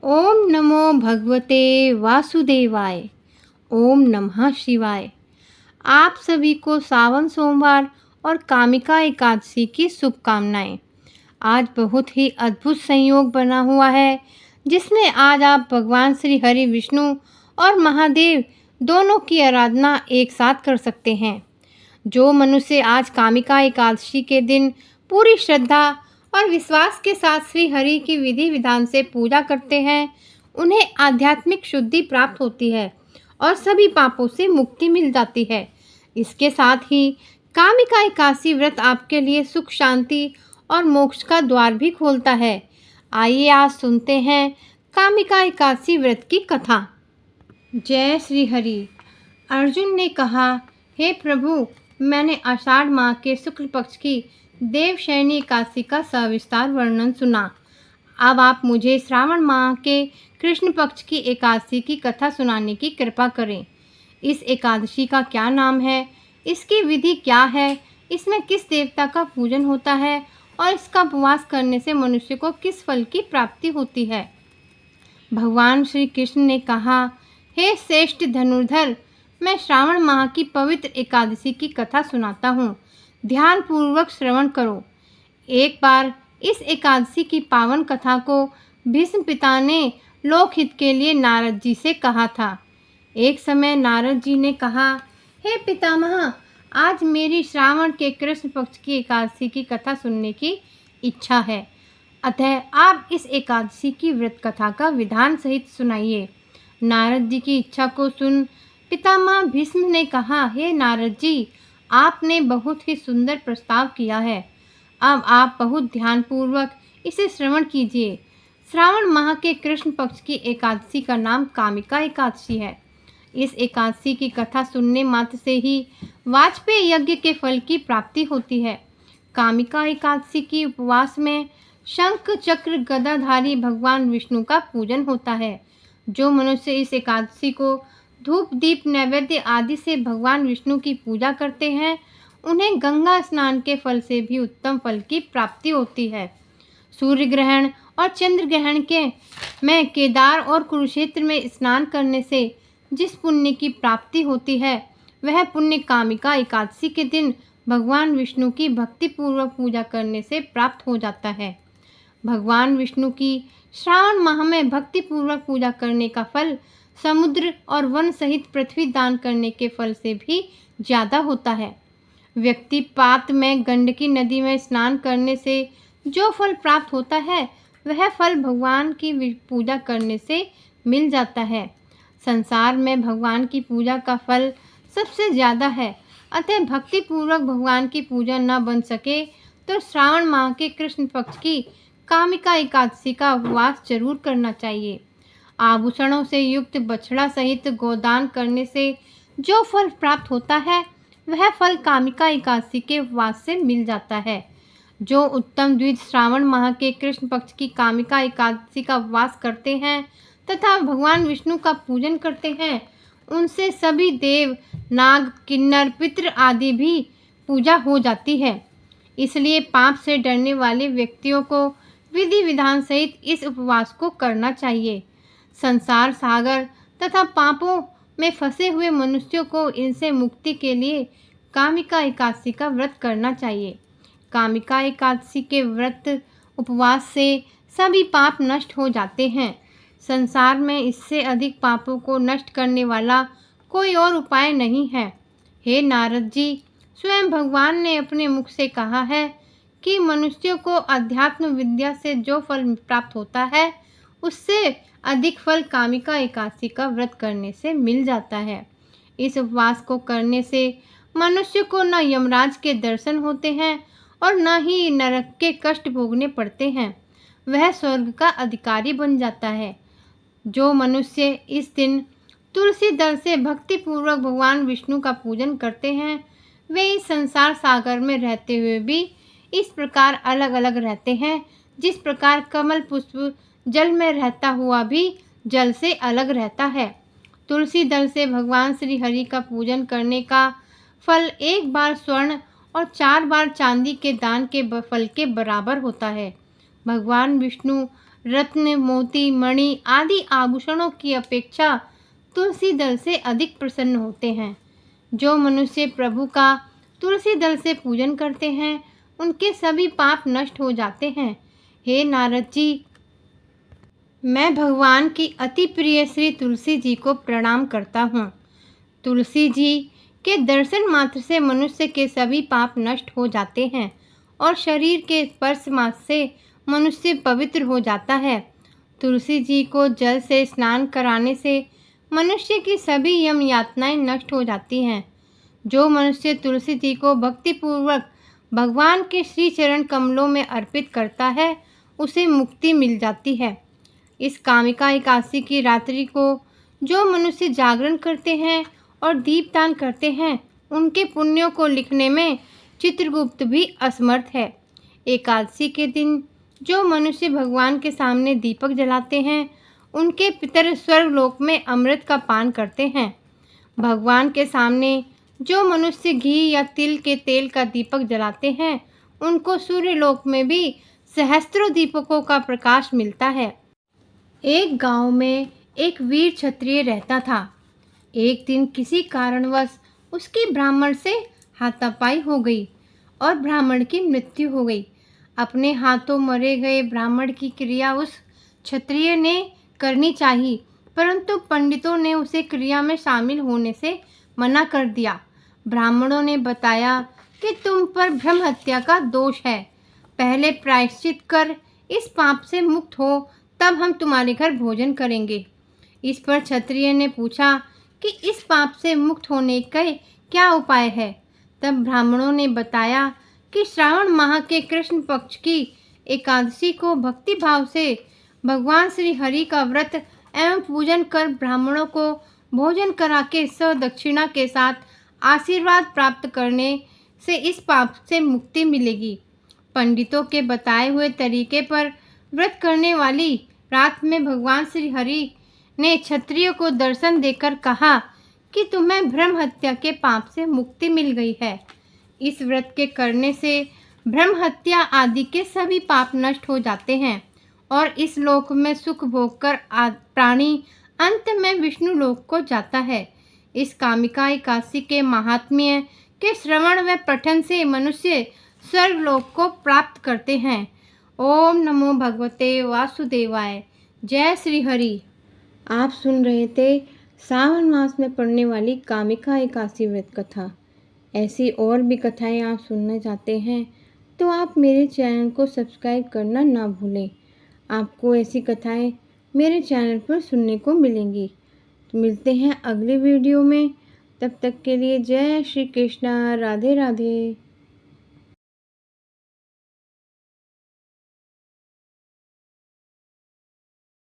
ओम नमो भगवते वासुदेवाय। ओम नमः शिवाय। आप सभी को सावन सोमवार और कामिका एकादशी की शुभकामनाएं। आज बहुत ही अद्भुत संयोग बना हुआ है जिसमें आज आप भगवान श्री हरि विष्णु और महादेव दोनों की आराधना एक साथ कर सकते हैं। जो मनुष्य आज कामिका एकादशी के दिन पूरी श्रद्धा और विश्वास के साथ श्री हरि की विधि विधान से पूजा करते हैं, उन्हें आध्यात्मिक शुद्धि प्राप्त होती है और सभी पापों से मुक्ति मिल जाती है। इसके साथ ही कामिका एकादशी व्रत आपके लिए सुख, शांति और मोक्ष का द्वार भी खोलता है। आइए आज सुनते हैं कामिका एकादशी व्रत की कथा। जय श्री हरि। अर्जुन ने कहा, हे प्रभु, मैंने आषाढ़ माह के शुक्ल पक्ष की देवशयनी एकादशी का सविस्तार वर्णन सुना। अब आप मुझे श्रावण माह के कृष्ण पक्ष की एकादशी की कथा सुनाने की कृपा करें। इस एकादशी का क्या नाम है, इसकी विधि क्या है, इसमें किस देवता का पूजन होता है और इसका उपवास करने से मनुष्य को किस फल की प्राप्ति होती है। भगवान श्री कृष्ण ने कहा, हे श्रेष्ठ धनुर्धर, मैं श्रावण माह की पवित्र एकादशी की कथा सुनाता हूँ। ध्यान पूर्वक श्रवण करो। एक बार इस एकादशी की पावन कथा को भीष्म पिता ने लोकहित के लिए नारद जी से कहा था। एक समय नारद जी ने कहा, हे पितामह, आज मेरी श्रावण के कृष्ण पक्ष की एकादशी की कथा सुनने की इच्छा है, अतः आप इस एकादशी की व्रत कथा का विधान सहित सुनाइए। नारद जी की इच्छा को सुन पितामह भीष्म ने कहा, हे नारद जी, आपने बहुत ही सुंदर प्रस्ताव किया है। अब आप बहुत ध्यानपूर्वक इसे श्रवण कीजिए। श्रावण माह के कृष्ण पक्ष की एकादशी का नाम कामिका एकादशी है। इस एकादशी की कथा सुनने मात्र से ही वाजपेय यज्ञ के फल की प्राप्ति होती है। कामिका एकादशी की उपवास में शंख चक्र गदाधारी भगवान विष्णु का पूजन होता है। जो मनुष्य इस एकादशी को धूप दीप नैवेद्य आदि से भगवान विष्णु की पूजा करते हैं, उन्हें गंगा स्नान के फल से भी उत्तम फल की प्राप्ति होती है। सूर्य ग्रहण और चंद्र ग्रहण के में केदार और कुरुक्षेत्र में स्नान करने से जिस पुण्य की प्राप्ति होती है, वह पुण्य कामिका एकादशी के दिन भगवान विष्णु की भक्तिपूर्वक पूजा करने से प्राप्त हो जाता है। भगवान विष्णु की श्रावण माह में भक्तिपूर्वक पूजा करने का फल समुद्र और वन सहित पृथ्वी दान करने के फल से भी ज़्यादा होता है। व्यक्ति पात में गंडकी नदी में स्नान करने से जो फल प्राप्त होता है, वह फल भगवान की पूजा करने से मिल जाता है। संसार में भगवान की पूजा का फल सबसे ज़्यादा है, अतः भक्तिपूर्वक भगवान की पूजा न बन सके तो श्रावण माह के कृष्ण पक्ष की कामिका एकादशी का उपवास जरूर करना चाहिए। आभूषणों से युक्त बछड़ा सहित गोदान करने से जो फल प्राप्त होता है, वह फल कामिका एकादशी के उपवास से मिल जाता है। जो उत्तम द्विज श्रावण माह के कृष्ण पक्ष की कामिका एकादशी का उपवास करते हैं तथा भगवान विष्णु का पूजन करते हैं, उनसे सभी देव, नाग, किन्नर, पितृ आदि भी पूजा हो जाती है। इसलिए पाप से डरने वाले व्यक्तियों को विधि विधान सहित इस उपवास को करना चाहिए। संसार सागर तथा पापों में फंसे हुए मनुष्यों को इनसे मुक्ति के लिए कामिका एकादशी का व्रत करना चाहिए। कामिका एकादशी के व्रत उपवास से सभी पाप नष्ट हो जाते हैं। संसार में इससे अधिक पापों को नष्ट करने वाला कोई और उपाय नहीं है। हे नारद जी, स्वयं भगवान ने अपने मुख से कहा है कि मनुष्यों को अध्यात्म विद्या से जो फल प्राप्त होता है, उससे अधिक फल कामिका एकादशी का व्रत करने से मिल जाता है। इस उपवास को करने से मनुष्य को न यमराज के दर्शन होते हैं और न ही नरक के कष्ट भोगने पड़ते हैं। वह स्वर्ग का अधिकारी बन जाता है। जो मनुष्य इस दिन तुलसी दल से भक्तिपूर्वक भगवान विष्णु का पूजन करते हैं, वे इस संसार सागर में रहते हुए भी इस प्रकार अलग अलग रहते हैं, जिस प्रकार कमल पुष्प जल में रहता हुआ भी जल से अलग रहता है। तुलसी दल से भगवान श्री हरि का पूजन करने का फल एक बार स्वर्ण और 4 बार चांदी के दान के फल के बराबर होता है। भगवान विष्णु रत्न, मोती, मणि आदि आभूषणों की अपेक्षा तुलसी दल से अधिक प्रसन्न होते हैं। जो मनुष्य प्रभु का तुलसी दल से पूजन करते हैं, उनके सभी पाप नष्ट हो जाते हैं। हे नारद जी, मैं भगवान की अति प्रिय श्री तुलसी जी को प्रणाम करता हूँ। तुलसी जी के दर्शन मात्र से मनुष्य के सभी पाप नष्ट हो जाते हैं और शरीर के स्पर्श मात्र से मनुष्य पवित्र हो जाता है। तुलसी जी को जल से स्नान कराने से मनुष्य की सभी यम यातनाएं नष्ट हो जाती हैं। जो मनुष्य तुलसी जी को भक्तिपूर्वक भगवान के श्री चरण कमलों में अर्पित करता है, उसे मुक्ति मिल जाती है। इस कामिका एकादशी की रात्रि को जो मनुष्य जागरण करते हैं और दीपदान करते हैं, उनके पुण्यों को लिखने में चित्रगुप्त भी असमर्थ है। एकादशी के दिन जो मनुष्य भगवान के सामने दीपक जलाते हैं, उनके पितर स्वर्गलोक में अमृत का पान करते हैं। भगवान के सामने जो मनुष्य घी या तिल के तेल का दीपक जलाते हैं, उनको सूर्यलोक में भी सहस्त्रों दीपकों का प्रकाश मिलता है। एक गांव में एक वीर क्षत्रिय रहता था। एक दिन किसी कारणवश उसकी ब्राह्मण से हाथापाई हो गई और ब्राह्मण की मृत्यु हो गई। अपने हाथों मरे गए ब्राह्मण की क्रिया उस क्षत्रिय ने करनी चाहिए, परंतु पंडितों ने उसे क्रिया में शामिल होने से मना कर दिया। ब्राह्मणों ने बताया कि तुम पर ब्रह्म हत्या का दोष है, पहले प्रायश्चित कर इस पाप से मुक्त हो, तब हम तुम्हारे घर भोजन करेंगे। इस पर क्षत्रिय ने पूछा कि इस पाप से मुक्त होने का क्या उपाय है। तब ब्राह्मणों ने बताया कि श्रावण माह के कृष्ण पक्ष की एकादशी को भक्ति भाव से भगवान श्री हरि का व्रत एवं पूजन कर ब्राह्मणों को भोजन करा के सदक्षिणा के साथ आशीर्वाद प्राप्त करने से इस पाप से मुक्ति मिलेगी। पंडितों के बताए हुए तरीके पर व्रत करने वाली रात में भगवान श्री हरि ने क्षत्रिय को दर्शन देकर कहा कि तुम्हें ब्रह्म हत्या के पाप से मुक्ति मिल गई है। इस व्रत के करने से ब्रह्म हत्या आदि के सभी पाप नष्ट हो जाते हैं और इस लोक में सुख भोग कर प्राणी अंत में विष्णु लोक को जाता है। इस कामिका एकादशी के महात्म्य के श्रवण व पठन से मनुष्य स्वर्ग लोक को प्राप्त करते हैं। ओम नमो भगवते वासुदेवाय। जय श्री हरि। आप सुन रहे थे सावन मास में पड़ने वाली कामिका एकादशी व्रत कथा। ऐसी और भी कथाएं आप सुनना चाहते हैं तो आप मेरे चैनल को सब्सक्राइब करना ना भूलें। आपको ऐसी कथाएं मेरे चैनल पर सुनने को मिलेंगी। तो मिलते हैं अगली वीडियो में। तब तक के लिए जय श्री कृष्णा। राधे राधे।